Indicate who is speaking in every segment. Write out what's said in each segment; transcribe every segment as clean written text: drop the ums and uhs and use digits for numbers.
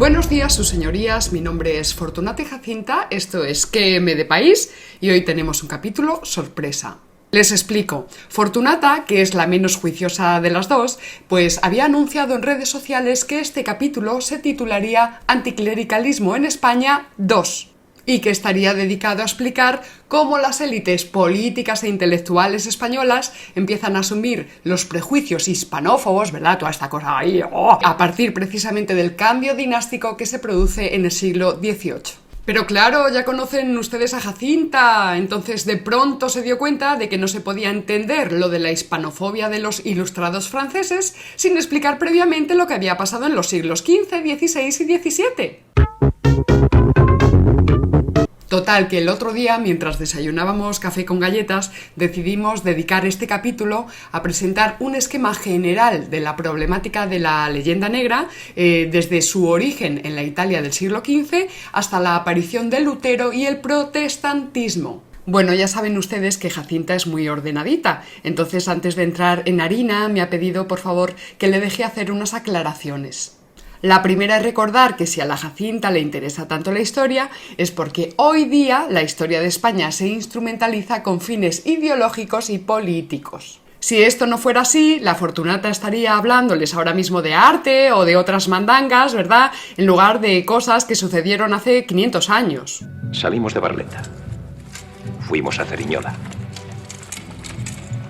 Speaker 1: Buenos días, sus señorías, mi nombre es Fortunata Jacinta, esto es QM de País y hoy tenemos un capítulo sorpresa. Les explico. Fortunata, que es la menos juiciosa de las dos, pues había anunciado en redes sociales que este capítulo se titularía Anticlericalismo en España 2 y que estaría dedicado a explicar cómo las élites políticas e intelectuales españolas empiezan a asumir los prejuicios hispanófobos, ¿verdad? Toda esta cosa ahí, a partir precisamente del cambio dinástico que se produce en el siglo XVIII. Pero claro, ya conocen ustedes a Jacinta, entonces de pronto se dio cuenta de que no se podía entender lo de la hispanofobia de los ilustrados franceses sin explicar previamente lo que había pasado en los siglos XV, XVI y XVII. Total, que el otro día, mientras desayunábamos café con galletas, decidimos dedicar este capítulo a presentar un esquema general de la problemática de la leyenda negra, desde su origen en la Italia del siglo XV hasta la aparición de Lutero y el protestantismo. Bueno, ya saben ustedes que Jacinta es muy ordenadita, entonces antes de entrar en harina me ha pedido por favor que le deje hacer unas aclaraciones. La primera es recordar que si a la Jacinta le interesa tanto la historia es porque hoy día la historia de España se instrumentaliza con fines ideológicos y políticos. Si esto no fuera así, la Fortunata estaría hablándoles ahora mismo de arte o de otras mandangas, ¿verdad? En lugar de cosas que sucedieron hace 500 años.
Speaker 2: Salimos de Barletta. Fuimos a Ceriñola.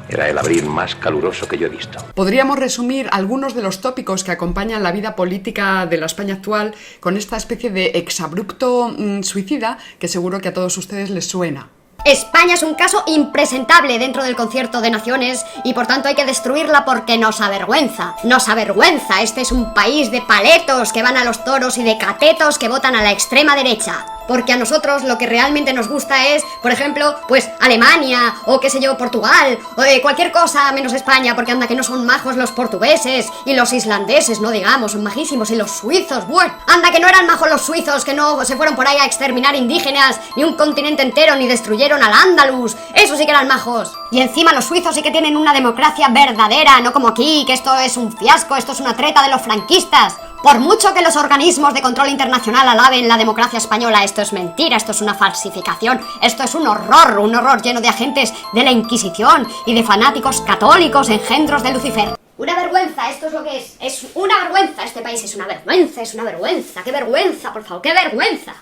Speaker 2: Era el abril más caluroso que yo he visto.
Speaker 1: Podríamos resumir algunos de los tópicos que acompañan la vida política de la España actual con esta especie de exabrupto suicida que seguro que a todos ustedes les suena.
Speaker 3: España es un caso impresentable dentro del concierto de naciones y por tanto hay que destruirla porque nos avergüenza. Nos avergüenza, este es un país de paletos que van a los toros y de catetos que votan a la extrema derecha. Porque a nosotros lo que realmente nos gusta es, por ejemplo, pues Alemania, o qué sé yo, Portugal, o cualquier cosa menos España, porque anda que no son majos los portugueses, y los islandeses, no digamos, son majísimos, y los suizos, bueno, anda que no eran majos los suizos, que no se fueron por ahí a exterminar indígenas, ni un continente entero, ni destruyeron al Andalus, esos sí que eran majos. Y encima los suizos sí que tienen una democracia verdadera, no como aquí, que esto es un fiasco, esto es una treta de los franquistas. Por mucho que los organismos de control internacional alaben la democracia española, esto es mentira, esto es una falsificación, esto es un horror lleno de agentes de la Inquisición y de fanáticos católicos engendros de Lucifer. Una vergüenza, esto es lo que es una vergüenza, este país es una vergüenza, qué vergüenza, por favor, qué vergüenza.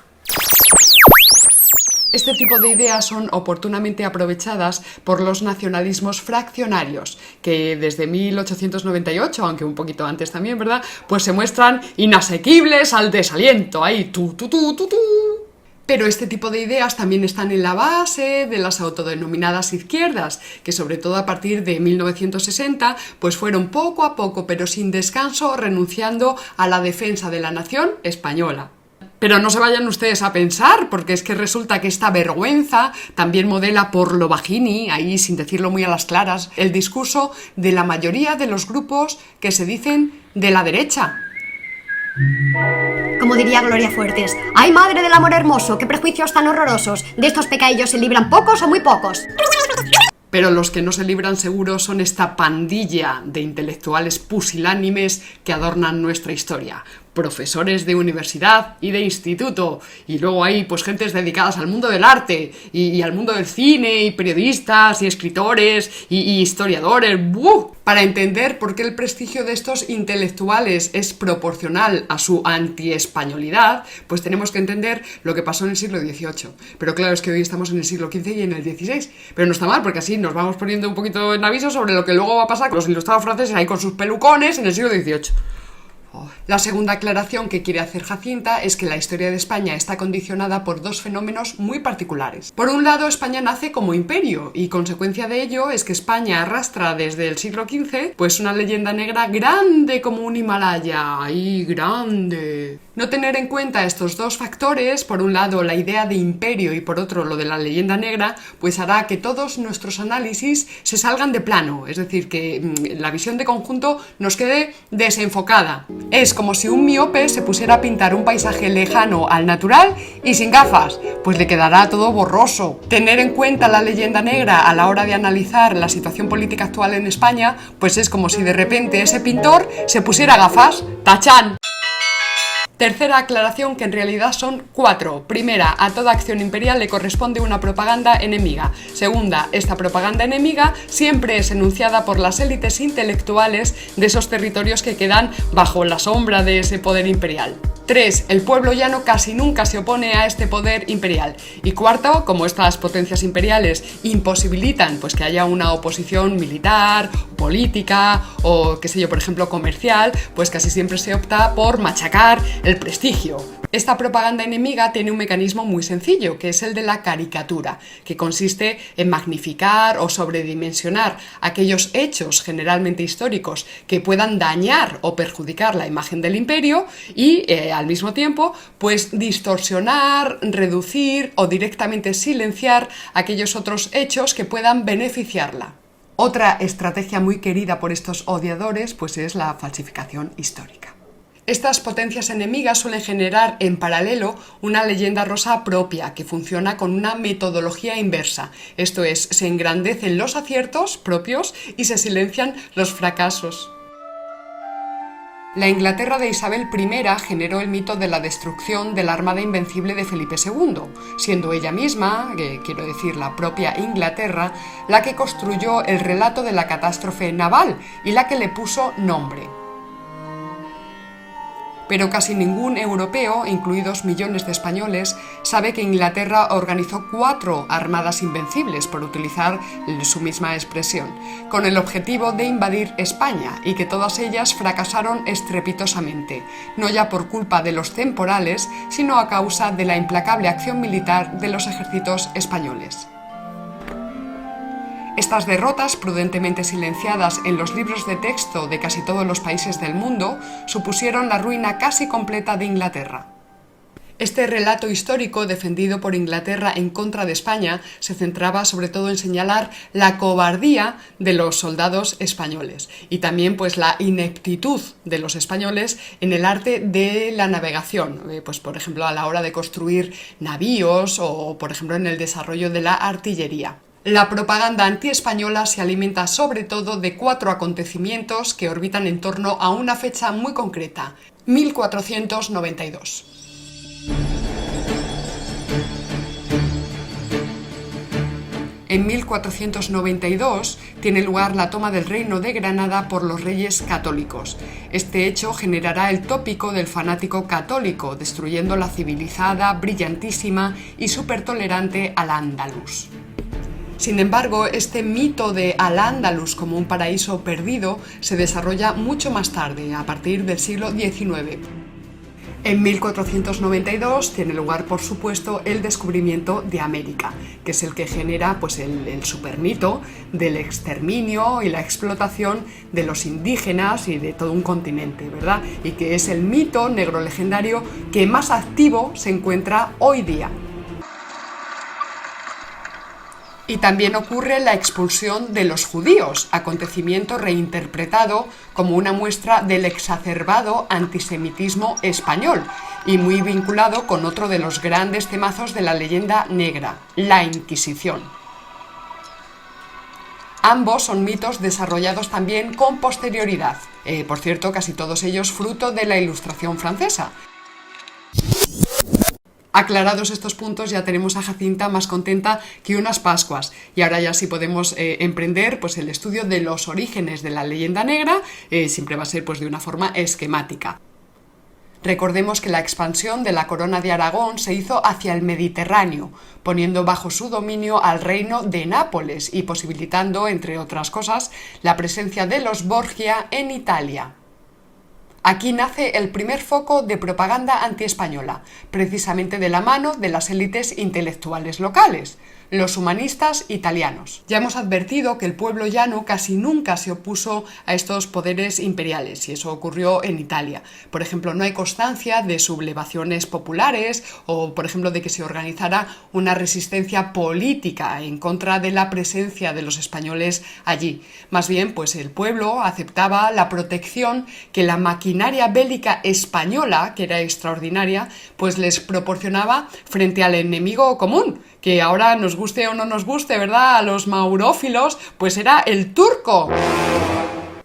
Speaker 1: Este tipo de ideas son oportunamente aprovechadas por los nacionalismos fraccionarios, que desde 1898, aunque un poquito antes también, ¿verdad?, pues se muestran inasequibles al desaliento, ahí, Pero este tipo de ideas también están en la base de las autodenominadas izquierdas, que sobre todo a partir de 1960, pues fueron poco a poco, pero sin descanso, renunciando a la defensa de la nación española. Pero no se vayan ustedes a pensar, porque es que resulta que esta vergüenza también modela por lo bajini, ahí sin decirlo muy a las claras, el discurso de la mayoría de los grupos que se dicen de la derecha.
Speaker 3: Como diría Gloria Fuertes, ¡ay madre del amor hermoso! ¡Qué prejuicios tan horrorosos! De estos pecadillos se libran pocos o muy pocos.
Speaker 1: Pero los que no se libran seguro son esta pandilla de intelectuales pusilánimes que adornan nuestra historia. Profesores de universidad y de instituto, y luego hay pues gentes dedicadas al mundo del arte y al mundo del cine, y periodistas y escritores y historiadores. ¡Buh! Para entender por qué el prestigio de estos intelectuales es proporcional a su antiespañolidad, pues tenemos que entender lo que pasó en el siglo XVIII. Pero claro, es que hoy estamos en el siglo XV y en el XVI, pero no está mal, porque así nos vamos poniendo un poquito en aviso sobre lo que luego va a pasar con los ilustrados franceses ahí con sus pelucones en el siglo XVIII. La segunda aclaración que quiere hacer Jacinta es que la historia de España está condicionada por dos fenómenos muy particulares. Por un lado, España nace como imperio y consecuencia de ello es que España arrastra desde el siglo XV pues una leyenda negra grande como un Himalaya, ¡ay, grande! No tener en cuenta estos dos factores, por un lado la idea de imperio y por otro lo de la leyenda negra, pues hará que todos nuestros análisis se salgan de plano, es decir, que la visión de conjunto nos quede desenfocada. Es como si un miope se pusiera a pintar un paisaje lejano al natural y sin gafas, pues le quedará todo borroso. Tener en cuenta la leyenda negra a la hora de analizar la situación política actual en España, pues es como si de repente ese pintor se pusiera gafas. ¡Tachán! Tercera aclaración, que en realidad son 4. Primera, a toda acción imperial le corresponde una propaganda enemiga. Segunda, esta propaganda enemiga siempre es enunciada por las élites intelectuales de esos territorios que quedan bajo la sombra de ese poder imperial. 3. El pueblo llano casi nunca se opone a este poder imperial. Y cuarto, como estas potencias imperiales imposibilitan pues, que haya una oposición militar, política o, qué sé yo, por ejemplo, comercial, pues casi siempre se opta por machacar el prestigio. Esta propaganda enemiga tiene un mecanismo muy sencillo, que es el de la caricatura, que consiste en magnificar o sobredimensionar aquellos hechos generalmente históricos que puedan dañar o perjudicar la imagen del imperio y, al mismo tiempo, pues distorsionar, reducir o directamente silenciar aquellos otros hechos que puedan beneficiarla. Otra estrategia muy querida por estos odiadores pues es la falsificación histórica. Estas potencias enemigas suelen generar en paralelo una leyenda rosa propia que funciona con una metodología inversa, esto es, se engrandecen los aciertos propios y se silencian los fracasos. La Inglaterra de Isabel I generó el mito de la destrucción de la Armada Invencible de Felipe II, siendo ella misma, quiero decir la propia Inglaterra, la que construyó el relato de la catástrofe naval y la que le puso nombre. Pero casi ningún europeo, incluidos millones de españoles, sabe que Inglaterra organizó 4 armadas invencibles, por utilizar su misma expresión, con el objetivo de invadir España y que todas ellas fracasaron estrepitosamente, no ya por culpa de los temporales, sino a causa de la implacable acción militar de los ejércitos españoles. Estas derrotas, prudentemente silenciadas en los libros de texto de casi todos los países del mundo, supusieron la ruina casi completa de Inglaterra. Este relato histórico, defendido por Inglaterra en contra de España, se centraba sobre todo en señalar la cobardía de los soldados españoles y también pues, la ineptitud de los españoles en el arte de la navegación, pues, por ejemplo, a la hora de construir navíos o, por ejemplo, en el desarrollo de la artillería. La propaganda antiespañola se alimenta sobre todo de 4 acontecimientos que orbitan en torno a una fecha muy concreta, 1492. En 1492 tiene lugar la toma del reino de Granada por los reyes católicos. Este hecho generará el tópico del fanático católico, destruyendo la civilizada, brillantísima y supertolerante Al-Ándalus. Sin embargo, este mito de Al-Ándalus como un paraíso perdido se desarrolla mucho más tarde, a partir del siglo XIX. En 1492 tiene lugar, por supuesto, el descubrimiento de América, que es el que genera pues, el supermito del exterminio y la explotación de los indígenas y de todo un continente, ¿verdad? Y que es el mito negro legendario que más activo se encuentra hoy día. Y también ocurre la expulsión de los judíos, acontecimiento reinterpretado como una muestra del exacerbado antisemitismo español y muy vinculado con otro de los grandes temazos de la leyenda negra, la Inquisición. Ambos son mitos desarrollados también con posterioridad, por cierto, casi todos ellos fruto de la Ilustración francesa. Aclarados estos puntos, ya tenemos a Jacinta más contenta que unas Pascuas y ahora ya sí podemos emprender pues, el estudio de los orígenes de la leyenda negra, siempre va a ser pues, de una forma esquemática. Recordemos que la expansión de la corona de Aragón se hizo hacia el Mediterráneo, poniendo bajo su dominio al reino de Nápoles y posibilitando, entre otras cosas, la presencia de los Borgia en Italia. Aquí nace el primer foco de propaganda antiespañola, precisamente de la mano de las élites intelectuales locales, los humanistas italianos. Ya hemos advertido que el pueblo llano casi nunca se opuso a estos poderes imperiales, y eso ocurrió en Italia. Por ejemplo, no hay constancia de sublevaciones populares o, por ejemplo, de que se organizara una resistencia política en contra de la presencia de los españoles allí. Más bien, pues el pueblo aceptaba la protección que la maquinaria bélica española, que era extraordinaria, pues les proporcionaba frente al enemigo común, que ahora nos guste o no nos guste, ¿verdad? A los maurófilos, pues era el turco.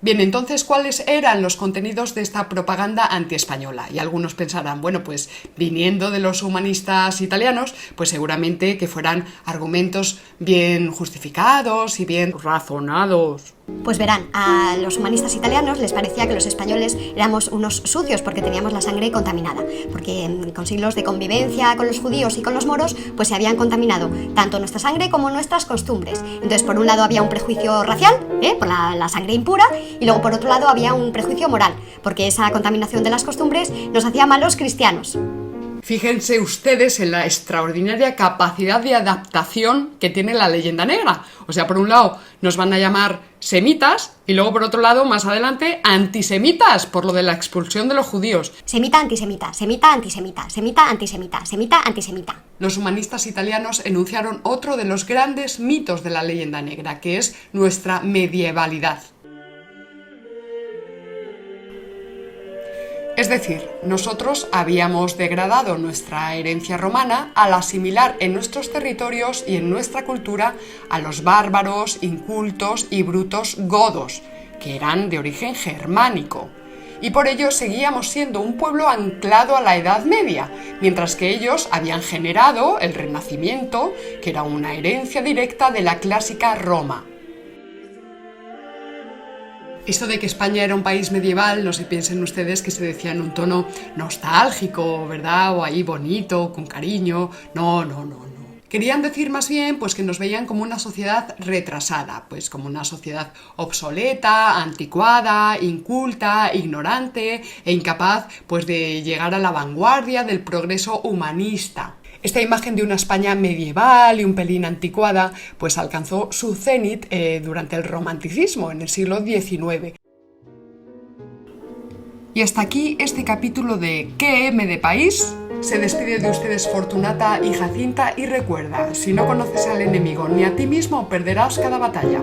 Speaker 1: Bien, entonces, ¿cuáles eran los contenidos de esta propaganda antiespañola? Y algunos pensarán, bueno, pues viniendo de los humanistas italianos, pues seguramente que fueran argumentos bien justificados y bien razonados.
Speaker 3: Pues verán, a los humanistas italianos les parecía que los españoles éramos unos sucios porque teníamos la sangre contaminada, porque con siglos de convivencia con los judíos y con los moros, pues se habían contaminado tanto nuestra sangre como nuestras costumbres. Entonces, por un lado había un prejuicio racial, por la sangre impura, y luego por otro lado había un prejuicio moral, porque esa contaminación de las costumbres nos hacía malos cristianos.
Speaker 1: Fíjense ustedes en la extraordinaria capacidad de adaptación que tiene la leyenda negra. O sea, por un lado nos van a llamar semitas y luego por otro lado, más adelante, antisemitas por lo de la expulsión de los judíos.
Speaker 3: Semita, antisemita, semita, antisemita, semita, antisemita, semita, antisemita.
Speaker 1: Los humanistas italianos enunciaron otro de los grandes mitos de la leyenda negra, que es nuestra medievalidad. Es decir, nosotros habíamos degradado nuestra herencia romana al asimilar en nuestros territorios y en nuestra cultura a los bárbaros, incultos y brutos godos, que eran de origen germánico. Y por ello seguíamos siendo un pueblo anclado a la Edad Media, mientras que ellos habían generado el Renacimiento, que era una herencia directa de la clásica Roma. Esto de que España era un país medieval, no se piensen ustedes que se decía en un tono nostálgico, ¿verdad? O ahí bonito, con cariño. No. Querían decir más bien pues que nos veían como una sociedad retrasada, pues como una sociedad obsoleta, anticuada, inculta, ignorante e incapaz pues de llegar a la vanguardia del progreso humanista. Esta imagen de una España medieval y un pelín anticuada pues alcanzó su cenit durante el romanticismo en el siglo XIX. Y hasta aquí este capítulo de ¿Qué M de país? Se despide de ustedes Fortunata y Jacinta y recuerda, si no conoces al enemigo ni a ti mismo, perderás cada batalla.